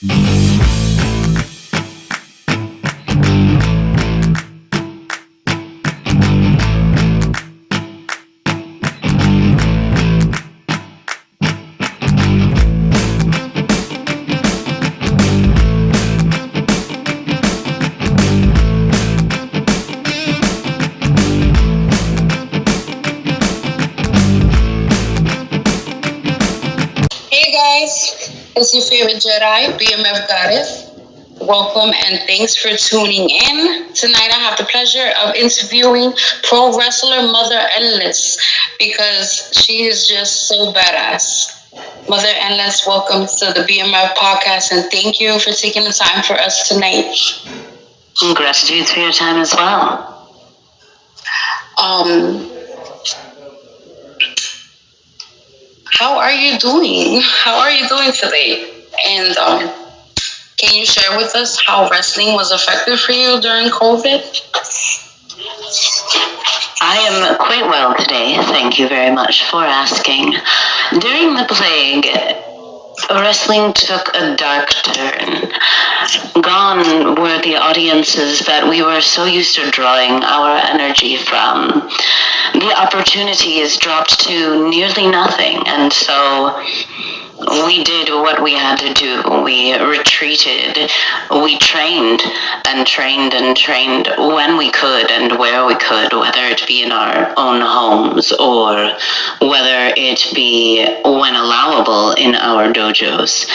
Hey guys, it's your favorite Jedi, BMF Goddess. Welcome and thanks for tuning in. Tonight I have the pleasure of interviewing pro wrestler Mother Endless because she is just so badass. Mother Endless, welcome to the BMF podcast and thank you for taking the time for us tonight. Gratitude for your time as well. Um, how are you doing? How are you doing today? And can you share with us how wrestling was effective for you during COVID? I am quite well today. Thank you very much for asking. During the plague, wrestling took a dark turn. Gone were the audiences that we were so used to drawing our energy from. The opportunities dropped to nearly nothing, and so we did what we had to do. We retreated. We trained and trained and trained when we could and where we could, whether it be in our own homes or whether it be when allowable in our dojos.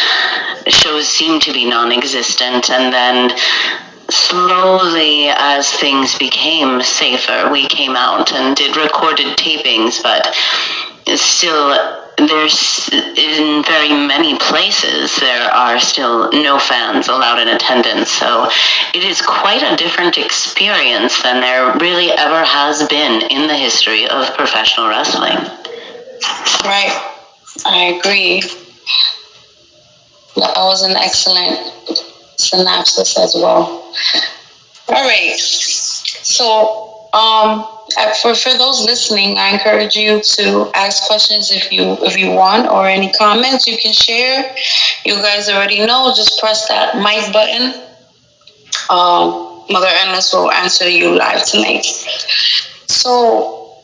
Shows seemed to be non-existent, and then slowly, as things became safer, we came out and did recorded tapings, but still, there's in very many places there are still no fans allowed in attendance, so it is quite a different experience than there really ever has been in the history of professional wrestling. Right, I agree. That was an excellent synopsis as well. All right, so for those listening, I encourage you to ask questions if you want, or any comments you can share. You guys already know, just press that mic button. Mother Endless will answer you live tonight. So,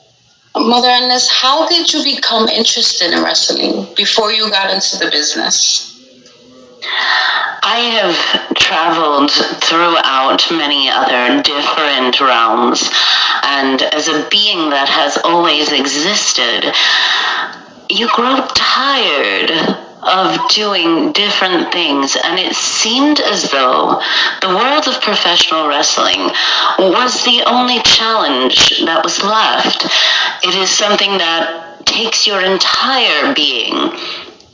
Mother Endless, how did you become interested in wrestling before you got into the business? I have traveled throughout many other different realms, and as a being that has always existed, you grow tired of doing different things, and it seemed as though the world of professional wrestling was the only challenge that was left. It is something that takes your entire being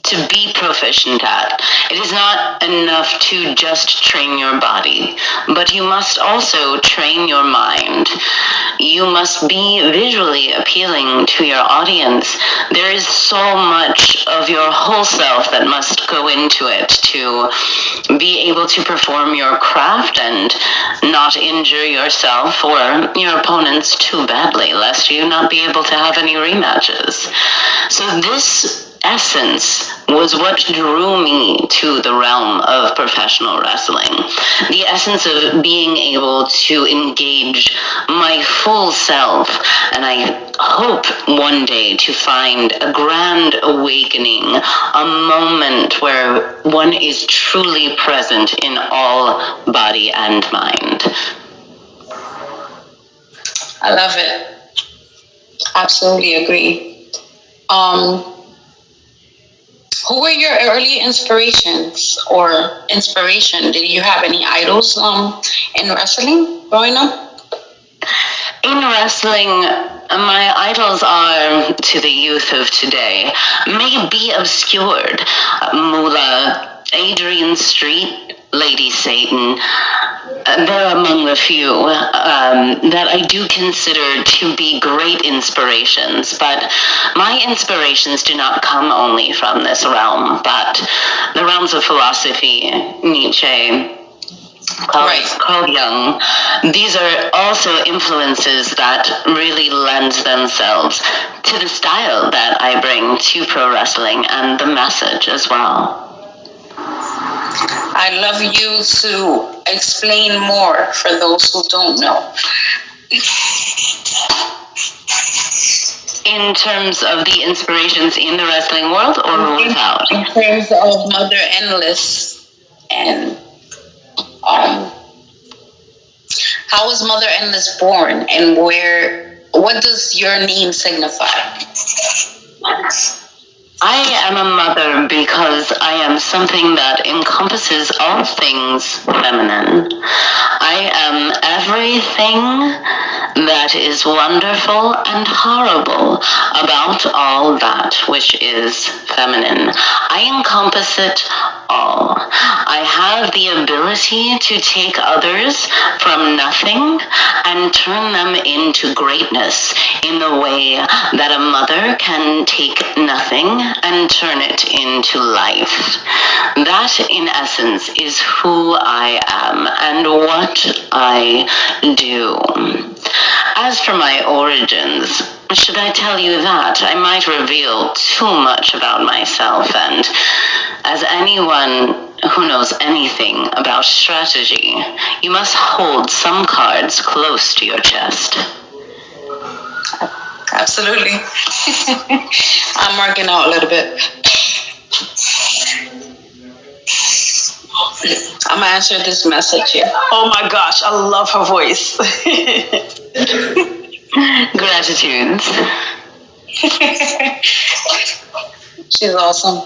to be proficient at. It is not enough to just train your body, but you must also train your mind. You must be visually appealing to your audience. There is so much of your whole self that must go into it to be able to perform your craft and not injure yourself or your opponents too badly, lest you not be able to have any rematches. So this essence was what drew me to the realm of professional wrestling. The essence of being able to engage my full self, and I hope one day to find a grand awakening, a moment where one is truly present in all body and mind. I love it. Absolutely agree. Who were your early inspirations or inspiration? Did you have any idols in wrestling growing up? In wrestling, my idols are, to the youth of today, may be obscured. Moolah, Adrian Street, Lady Satan. They're among the few that I do consider to be great inspirations, but my inspirations do not come only from this realm, but the realms of philosophy, Nietzsche, Carl Jung. These are also influences that really lend themselves to the style that I bring to pro wrestling and the message as well. I I'd love you to explain more for those who don't know. In terms of the inspirations in the wrestling world, or without? In terms of Mother Endless, and how was Mother Endless born, and what does your name signify? I am a mother because I am something that encompasses all things feminine. I am everything that is wonderful and horrible about all that which is feminine. I encompass it all. I have the ability to take others from nothing and turn them into greatness in the way that a mother can take nothing and turn it into life. That, in essence, is who I am and what I do. As for my origins, should I tell you that? I might reveal too much about myself, and as anyone who knows anything about strategy, you must hold some cards close to your chest. Absolutely. I'm working out a little bit. I'm gonna answer this message here. Oh my gosh, I love her voice. Gratitudes. She's awesome.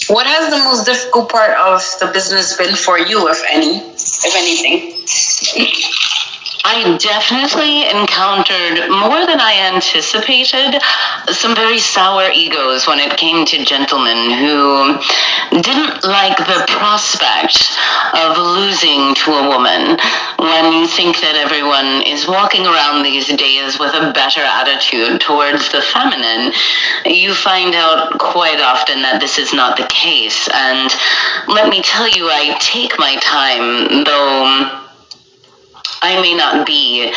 What has the most difficult part of the business been for you, if anything? I definitely encountered, more than I anticipated, some very sour egos when it came to gentlemen who didn't like the prospect of losing to a woman. When you think that everyone is walking around these days with a better attitude towards the feminine, you find out quite often that this is not the case. And let me tell you, I take my time, though I may not be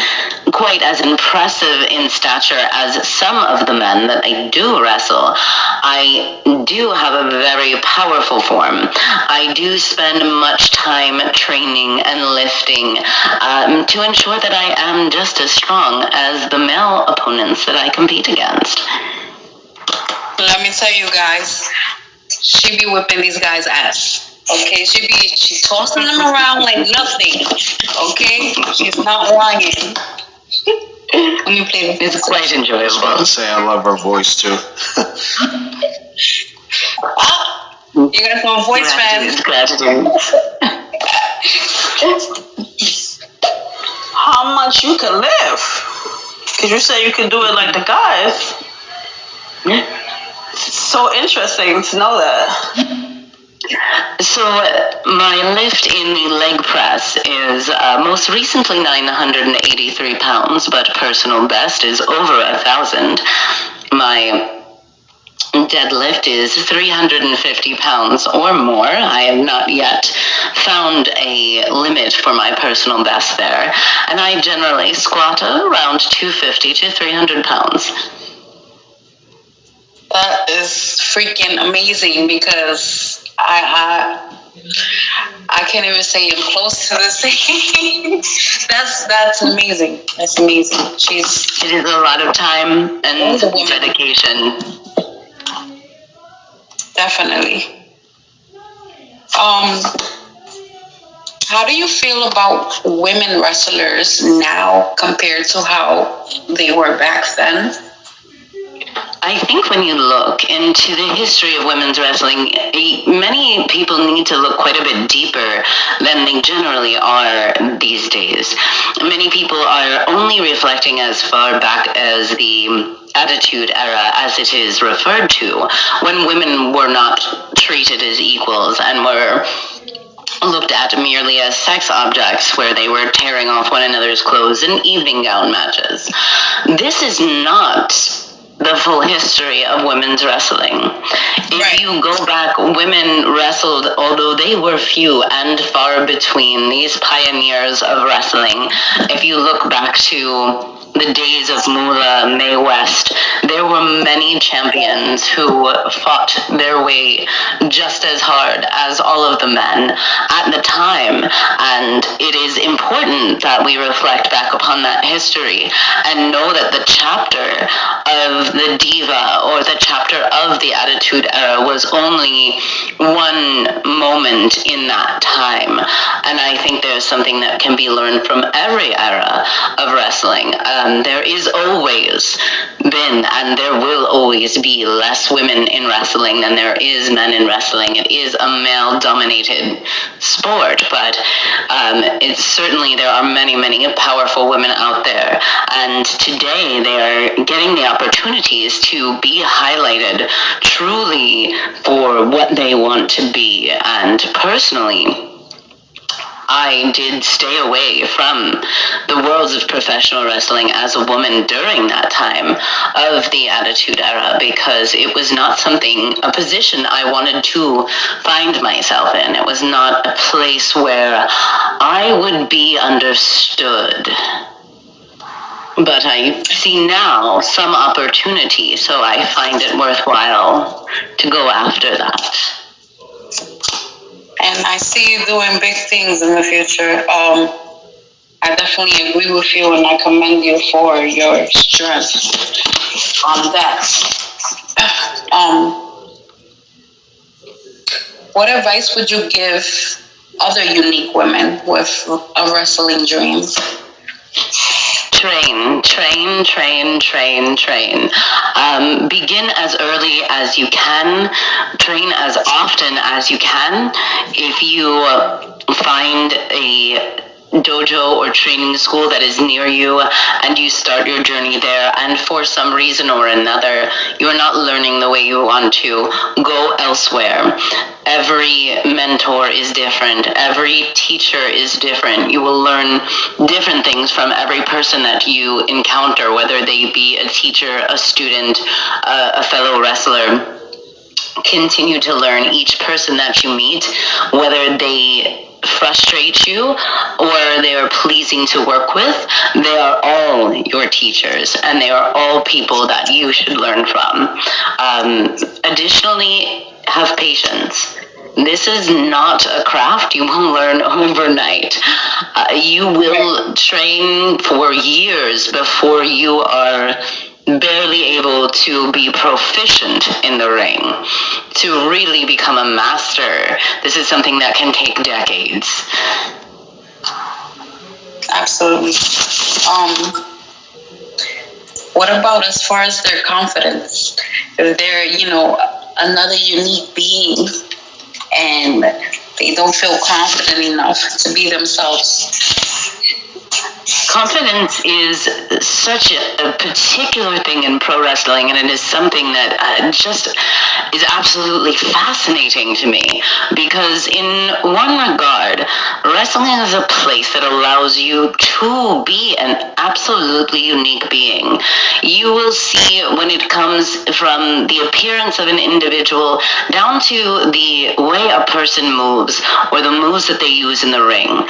quite as impressive in stature as some of the men that I do wrestle. I do have a very powerful form. I do spend much time training and lifting to ensure that I am just as strong as the male opponents that I compete against. Let me tell you guys, she be whipping these guys' ass. Okay, she tossing them around like nothing. Okay, she's not lying. Let me play the music. It's quite enjoyable. I was about to say I love her voice too. You got some voice fans. Gratitude. How much you can live? Because you said you could do it like the guys. So interesting to know that. So my lift in the leg press is most recently 983 pounds, but personal best is over 1,000. My deadlift is 350 pounds or more. I have not yet found a limit for my personal best there. And I generally squat around 250 to 300 pounds. That is freaking amazing, because I can't even say I'm close to the same. That's amazing. That's amazing. It is a lot of time and dedication. Definitely. How do you feel about women wrestlers now compared to how they were back then? I think when you look into the history of women's wrestling, many people need to look quite a bit deeper than they generally are these days. Many people are only reflecting as far back as the Attitude Era, as it is referred to, when women were not treated as equals and were looked at merely as sex objects, where they were tearing off one another's clothes in evening gown matches. This is not the full history of women's wrestling. If you go back, women wrestled, although they were few and far between, these pioneers of wrestling. If you look back to the days of Moolah, Mae West, there were many champions who fought their way just as hard as all of the men at the time. And it is important that we reflect back upon that history and know that the chapter of the diva or the chapter of the Attitude Era was only one moment in that time. And I think there's something that can be learned from every era of wrestling. There is always been and there will always be less women in wrestling than there is men in wrestling. It is a male-dominated sport, but it's certainly there are many, many powerful women out there. And today they are getting the opportunities to be highlighted truly for what they want to be. And personally, I did stay away from the worlds of professional wrestling as a woman during that time of the Attitude Era because it was not a position I wanted to find myself in. It was not a place where I would be understood. But I see now some opportunity, so I find it worthwhile to go after that. And I see you doing big things in the future. I definitely agree with you, and I commend you for your strength on that. What advice would you give other unique women with a wrestling dream? Train. Begin as early as you can. Train as often as you can. If you find a dojo or training school that is near you and you start your journey there and for some reason or another you're not learning the way you want to, go elsewhere. Every mentor is different. Every teacher is different. You will learn different things from every person that you encounter, whether they be a teacher, a student, a fellow wrestler. Continue to learn each person that you meet, whether they frustrate you or they are pleasing to work with. They are all your teachers and they are all people that you should learn from. Additionally, have patience. This is not a craft you will learn overnight. You will train for years before you are barely able to be proficient in the ring. To really become a master, this is something that can take decades. Absolutely. What about as far as their confidence? If they're, another unique being and they don't feel confident enough to be themselves? Confidence is such a particular thing in pro wrestling, and it is something that just is absolutely fascinating to me, because in one regard, wrestling is a place that allows you to be an absolutely unique being. You will see when it comes from the appearance of an individual down to the way a person moves or the moves that they use in the ring.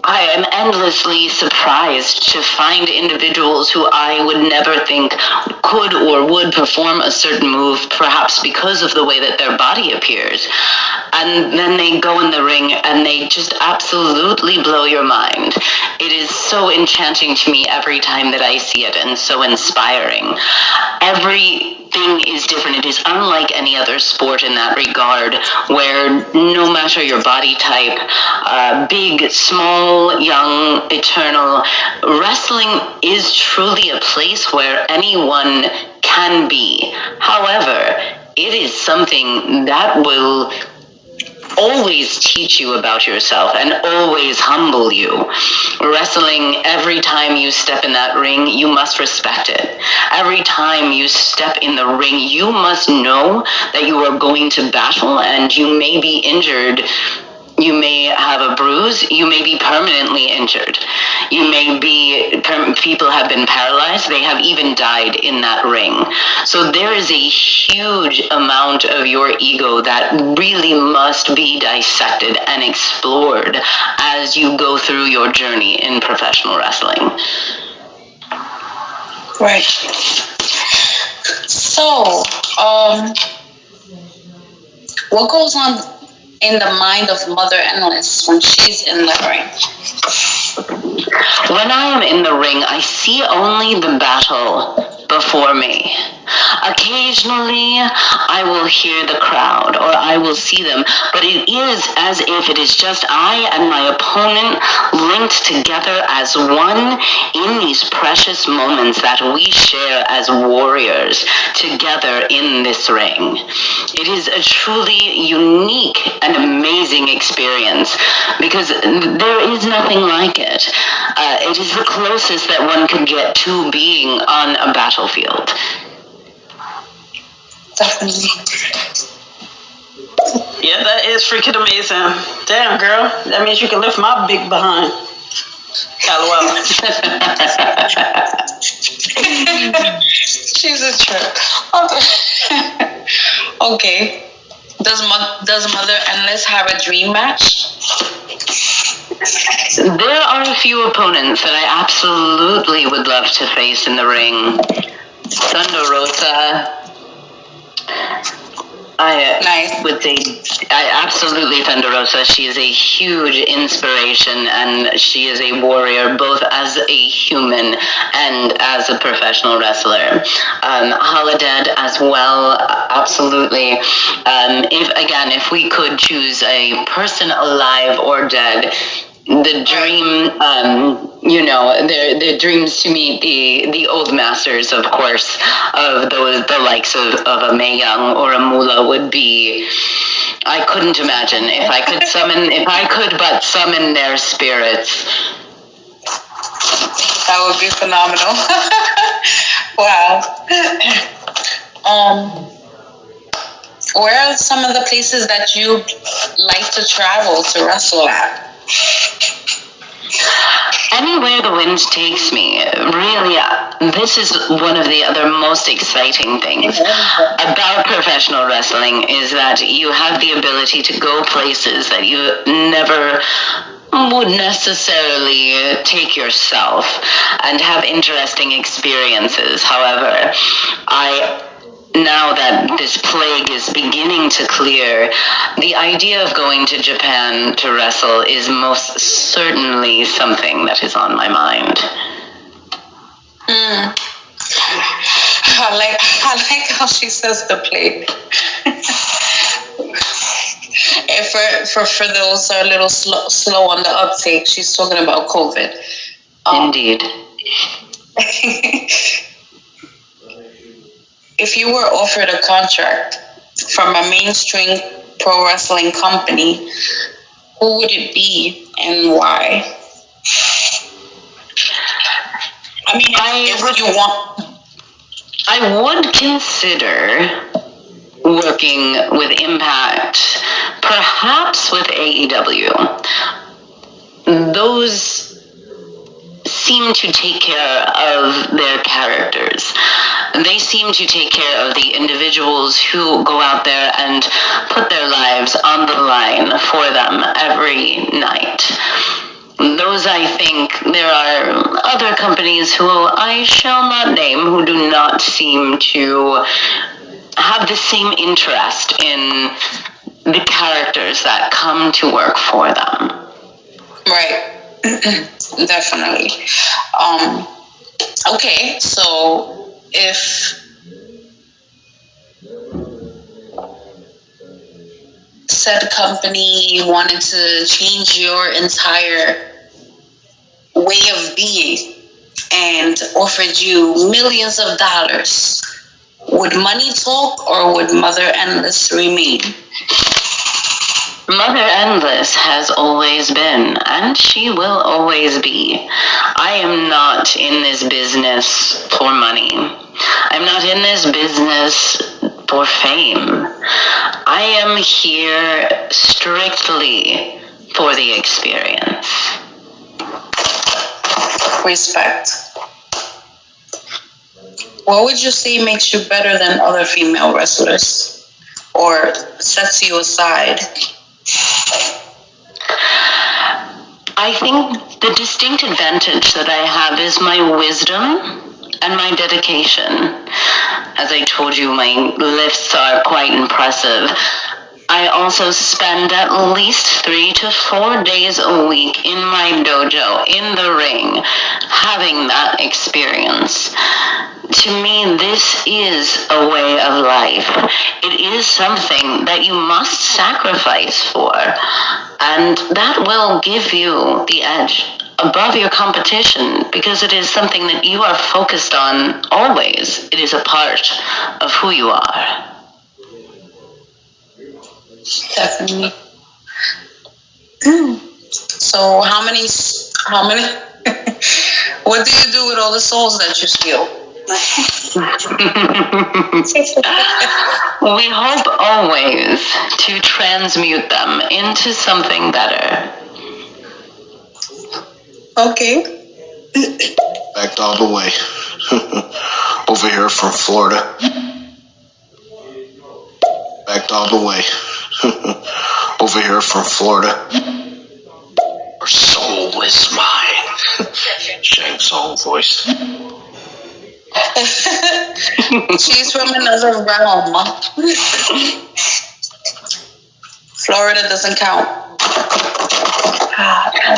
I am endlessly surprised to find individuals who I would never think could or would perform a certain move, perhaps because of the way that their body appears. And then they go in the ring and they just absolutely blow your mind. It is so enchanting to me every time that I see it, and so inspiring. Everything is different. It is unlike any other sport in that regard, where no matter your body type, big, small, young, eternal, wrestling is truly a place where anyone can be. However, it is something that will always teach you about yourself and always humble you. Wrestling, every time you step in that ring, you must respect it. Every time you step in the ring, you must know that you are going to battle and you may be injured. You may have a bruise. You may be permanently injured. People have been paralyzed. They have even died in that ring. So there is a huge amount of your ego that really must be dissected and explored as you go through your journey in professional wrestling. Right. So, what goes on in the mind of Mother Endless when she's in the ring? When I am in the ring, I see only the battle before me. Occasionally, I will hear the crowd or I will see them, but it is as if it is just I and my opponent linked together as one in these precious moments that we share as warriors together in this ring. It is a truly unique and amazing experience because there is nothing like it. It is the closest that one could get to being on a battlefield. Definitely. Yeah, that is freaking amazing. Damn, girl. That means you can lift my big behind. LOL. She's a trip. Okay. Does Mother Endless have a dream match? There are a few opponents that I absolutely would love to face in the ring. Thunder Rosa. I would say, absolutely Thunder Rosa. She is a huge inspiration, and she is a warrior, both as a human and as a professional wrestler. Holodead as well, absolutely. If we could choose a person alive or dead, the dream, their dreams to meet the old masters, of course, of the likes of a Mae Young or a Moolah would be. I couldn't imagine if I could but summon their spirits. That would be phenomenal. Wow. Where are some of the places that you like to travel to wrestle at? Anywhere the wind takes me, really, this is one of the other most exciting things about professional wrestling is that you have the ability to go places that you never would necessarily take yourself and have interesting experiences. However, now that this plague is beginning to clear, the idea of going to Japan to wrestle is most certainly something that is on my mind. I like how she says the plague. For those who are a little slow on the uptake, she's talking about COVID. Indeed. If you were offered a contract from a mainstream pro wrestling company, who would it be and why? I mean, if you want... I would consider working with Impact, perhaps with AEW. Those seem to take care of their characters. They seem to take care of the individuals who go out there and put their lives on the line for them every night. Those, I think, there are other companies who I shall not name who do not seem to have the same interest in the characters that come to work for them. Right. Definitely. Okay, so if said company wanted to change your entire way of being and offered you millions of dollars, would money talk or would Mother Endless remain? Mother Endless has always been, and she will always be. I am not in this business for money. I'm not in this business for fame. I am here strictly for the experience. Respect. What would you say makes you better than other female wrestlers or sets you aside? I think the distinct advantage that I have is my wisdom and my dedication. As I told you, my lifts are quite impressive. I also spend at least 3 to 4 days a week in my dojo, in the ring, having that experience. To me, this is a way of life. It is something that you must sacrifice for, and that will give you the edge above your competition because it is something that you are focused on always. It is a part of who you are. Definitely. So how many, what do you do with all the souls that you steal? We hope always to transmute them into something better. Okay. Backed all the way. Over here from Florida. Backed all the way. Over here from Florida. Her soul is mine. Shank's own voice. She's from another realm. Florida doesn't count.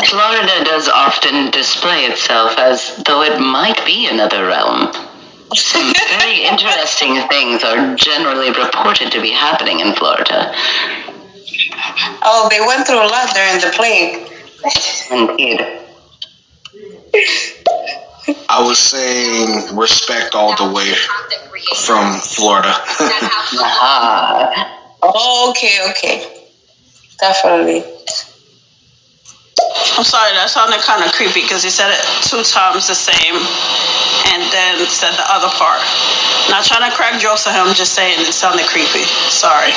Florida does often display itself as though it might be another realm. Some very interesting things are generally reported to be happening in Florida. Oh, they went through a lot during the plague. Indeed. I was saying respect all the way from Florida. Aha. Oh, okay. Definitely. I'm sorry, that sounded kind of creepy because he said it 2 times the same and then said the other part. Not trying to crack jokes at him, just saying it sounded creepy. Sorry.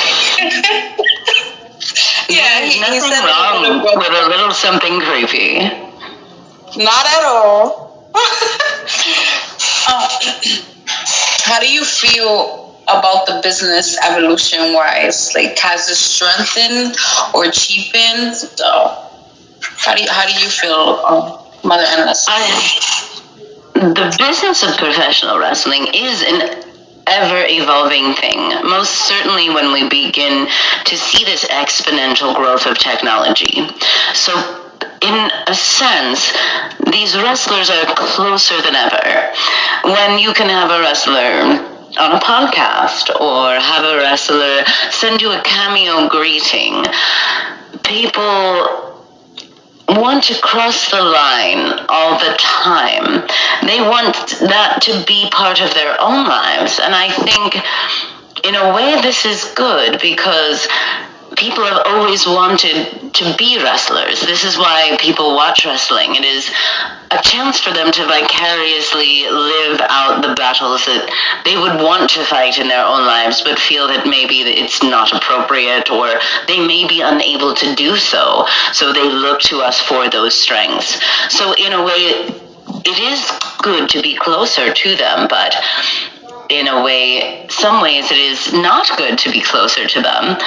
Yeah, There's he nothing said wrong with a little something creepy. Not at all. How do you feel about the business evolution wise? Like, has it strengthened or cheapened? How do you feel, Mother Endless? The business of professional wrestling is an ever-evolving thing, most certainly when we begin to see this exponential growth of technology. So, in a sense, these wrestlers are closer than ever. When you can have a wrestler on a podcast or have a wrestler send you a cameo greeting, people want to cross the line all the time. They want that to be part of their own lives. And I think, in a way, this is good because people have always wanted to be wrestlers. This is why people watch wrestling. It is a chance for them to vicariously live out the battles that they would want to fight in their own lives, but feel that maybe it's not appropriate or they may be unable to do so. So they look to us for those strengths. So in a way, it is good to be closer to them, but in a way, some ways it is not good to be closer to them.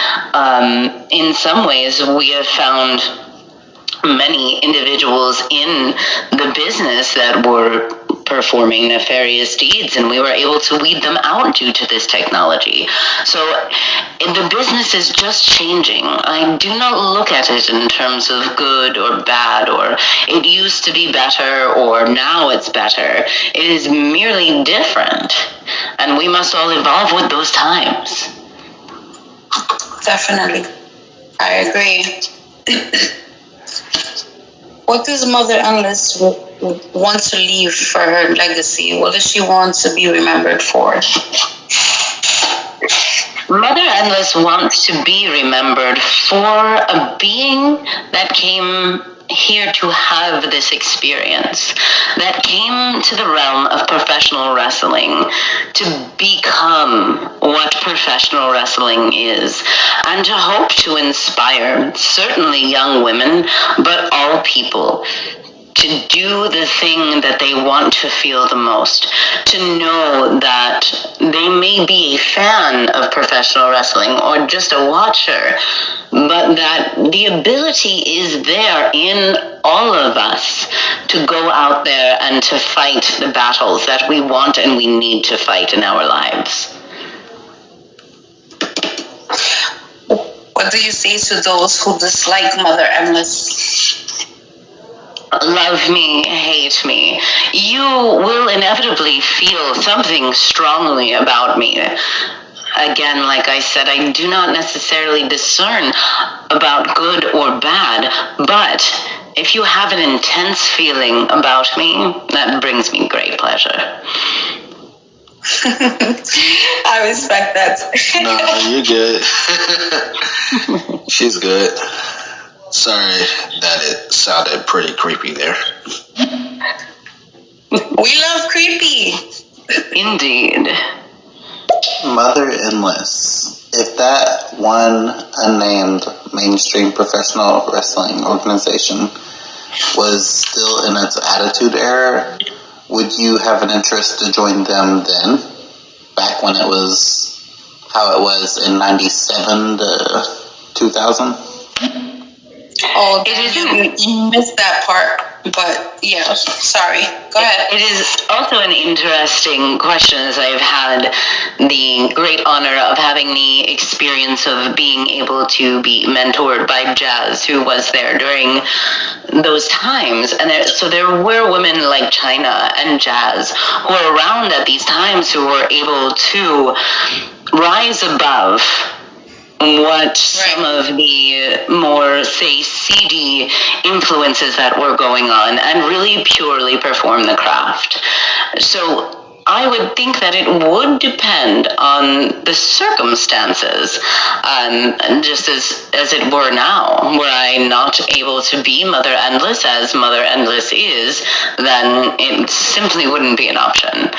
In some ways, we have found many individuals in the business that were performing nefarious deeds, and we were able to weed them out due to this technology. So the business is just changing. I do not look at it in terms of good or bad, or it used to be better, or now it's better. It is merely different, and we must all evolve with those times. Definitely. I agree. What does Mother Endless want to leave for her legacy? What does she want to be remembered for? Mother Endless wants to be remembered for a being that came here to have this experience, that came to the realm of professional wrestling to become what professional wrestling is, and to hope to inspire certainly young women, but all people, to do the thing that they want to feel the most, to know that they may be a fan of professional wrestling or just a watcher, but that the ability is there in all of us to go out there and to fight the battles that we want and we need to fight in our lives. What do you say to those who dislike Mother Endless? Love me, hate me. You will inevitably feel something strongly about me. Again, like I said, I do not necessarily discern about good or bad, but if you have an intense feeling about me, that brings me great pleasure. I respect that. No, you're good. She's good. Sorry that it sounded pretty creepy there. We love creepy. Indeed. Mother Endless. If that one unnamed mainstream professional wrestling organization was still in its attitude era, would you have an interest to join them then? Back when it was how it was in 97 to 2000? Oh, you missed that part. But yeah, sorry. Go ahead. It is also an interesting question, as I've had the great honor of having the experience of being able to be mentored by Jazz, who was there during those times. And so there were women like China and Jazz who were around at these times who were able to rise above what some of the more, say, seedy influences that were going on and really purely perform the craft. So I would think that it would depend on the circumstances, just as it were now. Were I not able to be Mother Endless as Mother Endless is, then it simply wouldn't be an option.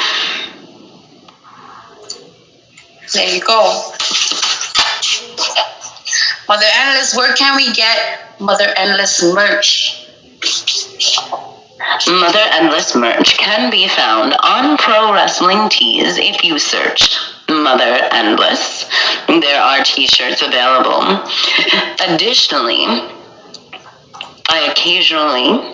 There you go. Mother Endless, where can we get Mother Endless merch? Mother Endless merch can be found on Pro Wrestling Tees if you search Mother Endless. There are t-shirts available. Additionally, I occasionally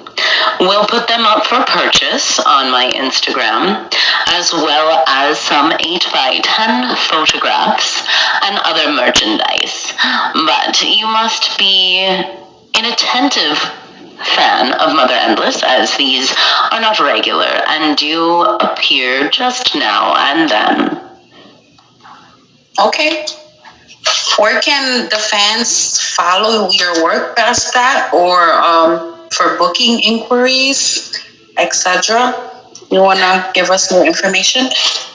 will put them up for purchase on my Instagram, as well as some 8x10 photographs and other merchandise. But you must be an attentive fan of Mother Endless, as these are not regular and do appear just now and then. Okay. Where can the fans follow your work past that, or for booking inquiries, etc.? You want to give us more information?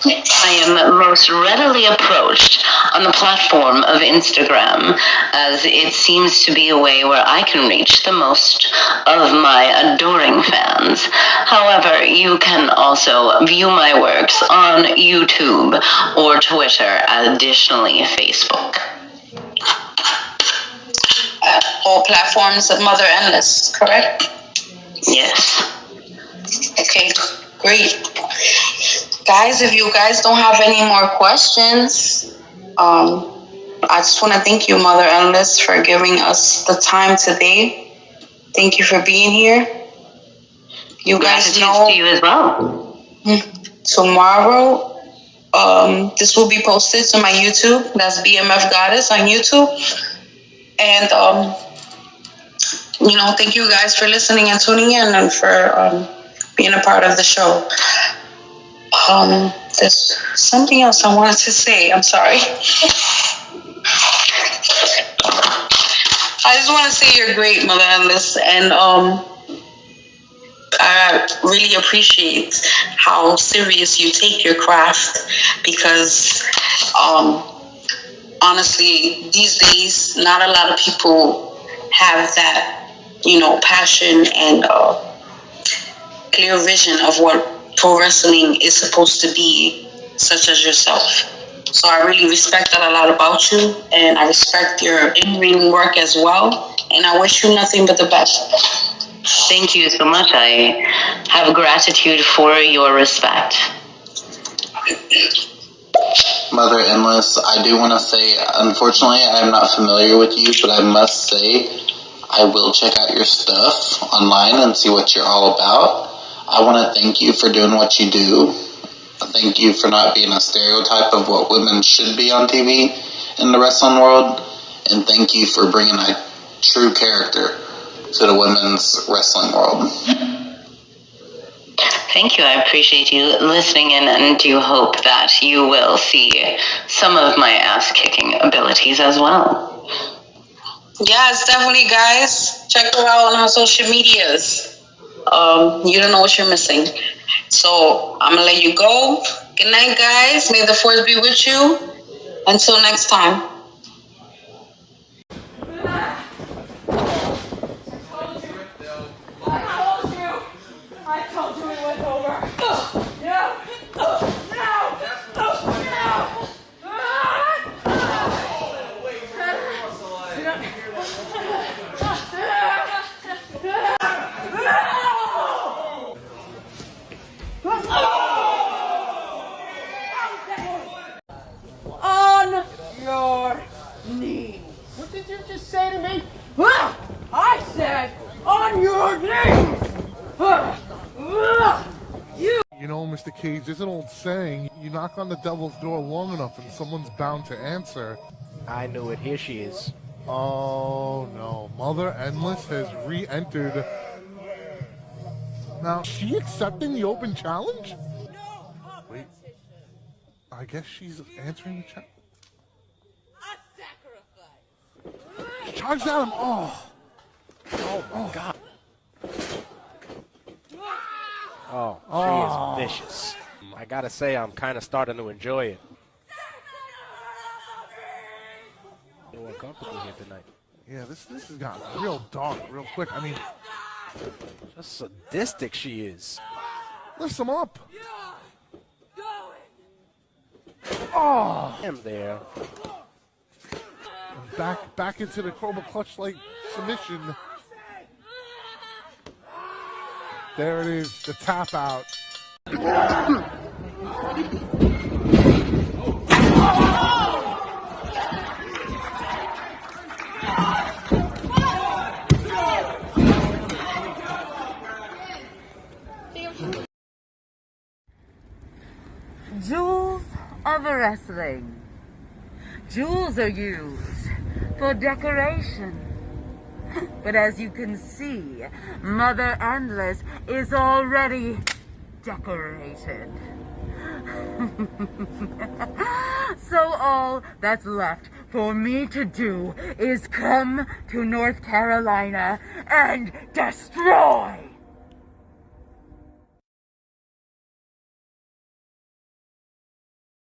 I am most readily approached on the platform of Instagram, as it seems to be a way where I can reach the most of my adoring fans. However, you can also view my works on YouTube or Twitter, additionally Facebook. All platforms of Mother Endless, correct? Yes. Okay, great. Guys, if you guys don't have any more questions, I just want to thank you, Mother Endless, for giving us the time today. Thank you for being here. You guys know to you as well. Tomorrow, this will be posted to my YouTube. That's BMF Goddess on YouTube. And, thank you guys for listening and tuning in and for being a part of the show. There's something else I wanted to say. I'm sorry. I just want to say you're great, Mother Endless, and I really appreciate how serious you take your craft, because honestly, these days, not a lot of people have that, passion and clear vision of what pro wrestling is supposed to be, such as yourself. So I really respect that a lot about you, and I respect your in-ring work as well, and I wish you nothing but the best. Thank you so much. I have gratitude for your respect. Mother Endless, I do want to say, unfortunately, I'm not familiar with you, but I must say, I will check out your stuff online and see what you're all about. I want to thank you for doing what you do. Thank you for not being a stereotype of what women should be on TV in the wrestling world. And thank you for bringing a true character to the women's wrestling world. Thank you. I appreciate you listening in and do hope that you will see some of my ass-kicking abilities as well. Yes, definitely, guys. Check her out on her social medias. You don't know what you're missing. So I'm gonna let you go. Good night, guys. May the force be with you. Until next time. I told you it was over. No. On your knees. What did you just say to me? I said on your knees. You know, Mr. Cage, there's an old saying, you knock on the devil's door long enough and someone's bound to answer. I knew it. Here she is. Oh, no. Mother Endless has re-entered. Now, is she accepting the open challenge? Wait. I guess she's answering the challenge. She charged at him. Oh, my God. Oh, she is vicious. I gotta say, I'm kind of starting to enjoy it. Feel uncomfortable here tonight. Yeah, this has gotten real dark real quick. I mean, just sadistic she is. Lifts him up. Oh, him there. Back into the Cobra Clutch like submission. There it is, the tap out. Jewels of wrestling. Jewels are used for decoration. But as you can see, Mother Endless is already decorated. So all that's left for me to do is come to North Carolina and destroy